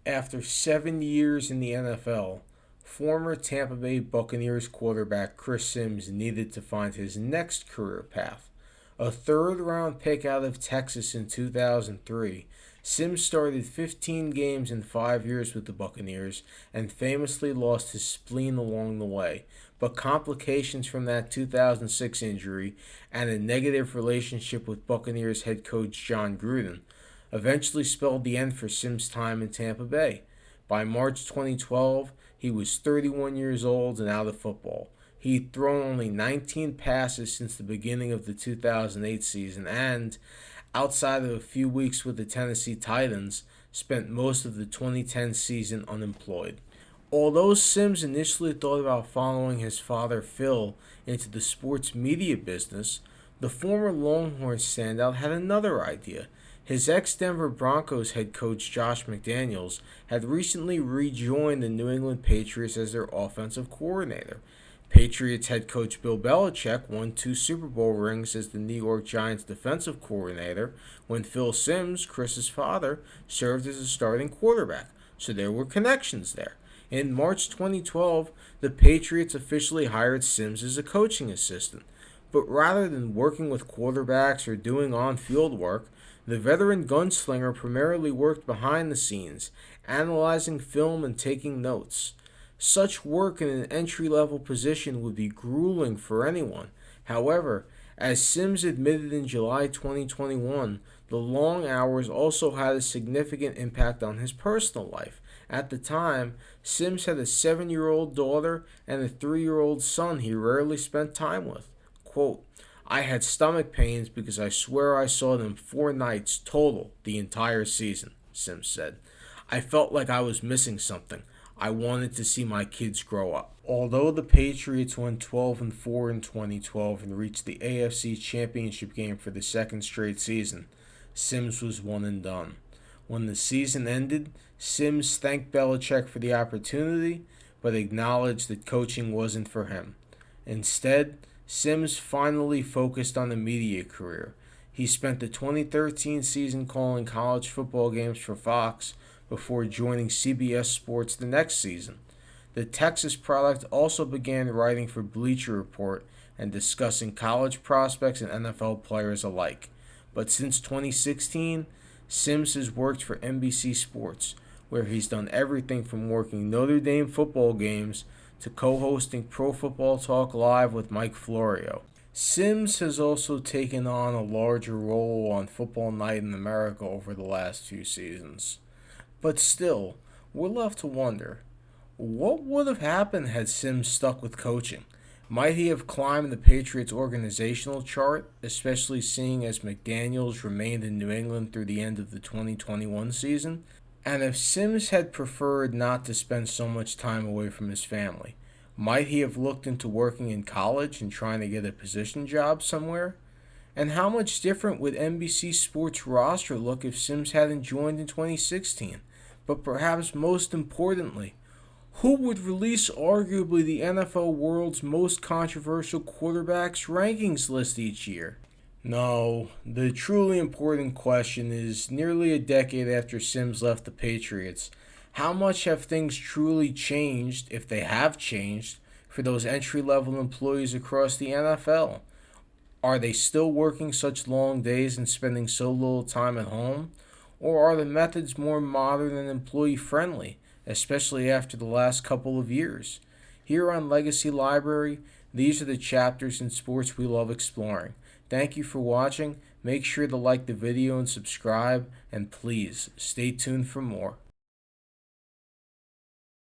After 7 years in the NFL, former Tampa Bay Buccaneers quarterback Chris Sims needed to find his next career path. A third-round pick out of Texas in 2003, Sims started 15 games in 5 years with the Buccaneers and famously lost his spleen along the way, but complications from that 2006 injury and a negative relationship with Buccaneers head coach John Gruden eventually spelled the end for Sims' time in Tampa Bay. By March 2012, he was 31 years old and out of football. He'd thrown only 19 passes since the beginning of the 2008 season and, outside of a few weeks with the Tennessee Titans, spent most of the 2010 season unemployed. Although Sims initially thought about following his father Phil into the sports media business, the former Longhorns standout had another idea. His ex-Denver Broncos head coach Josh McDaniels had recently rejoined the New England Patriots as their offensive coordinator. Patriots head coach Bill Belichick won 2 Super Bowl rings as the New York Giants defensive coordinator when Phil Sims, Chris's father, served as a starting quarterback, so there were connections there. In March 2012, the Patriots officially hired Sims as a coaching assistant, but rather than working with quarterbacks or doing on-field work, the veteran gunslinger primarily worked behind the scenes, analyzing film and taking notes. Such work in an entry-level position would be grueling for anyone. However, as Sims admitted in July 2021, the long hours also had a significant impact on his personal life. At the time, Sims had a 7-year-old daughter and a 3-year-old son he rarely spent time with. Quote, "I had stomach pains because I swear I saw them 4 nights total the entire season," Sims said. "I felt like I was missing something. I wanted to see my kids grow up." Although the Patriots went 12-4 in 2012 and reached the AFC Championship game for the second straight season, Sims was one and done. When the season ended, Sims thanked Belichick for the opportunity, but acknowledged that coaching wasn't for him. Instead, Sims finally focused on a media career. He spent the 2013 season calling college football games for Fox before joining CBS Sports the next season. The Texas product also began writing for Bleacher Report and discussing college prospects and NFL players alike. But since 2016, Sims has worked for NBC Sports, where he's done everything from working Notre Dame football games to co-hosting Pro Football Talk Live with Mike Florio. Sims has also taken on a larger role on Football Night in America over the last few seasons. But still, we're left to wonder, what would have happened had Sims stuck with coaching? Might he have climbed the Patriots organizational chart, especially seeing as McDaniels remained in New England through the end of the 2021 season? And if Sims had preferred not to spend so much time away from his family, might he have looked into working in college and trying to get a position job somewhere? And how much different would NBC Sports roster look if Sims hadn't joined in 2016? But perhaps most importantly, who would release arguably the NFL world's most controversial quarterbacks rankings list each year? No, the truly important question is, nearly a decade after Sims left the Patriots, how much have things truly changed, if they have changed, for those entry-level employees across the NFL? Are they still working such long days and spending so little time at home? Or are the methods more modern and employee-friendly, especially after the last couple of years? Here on Legacy Library, these are the chapters in sports we love exploring. Thank you for watching. Make sure to like the video and subscribe, and please stay tuned for more.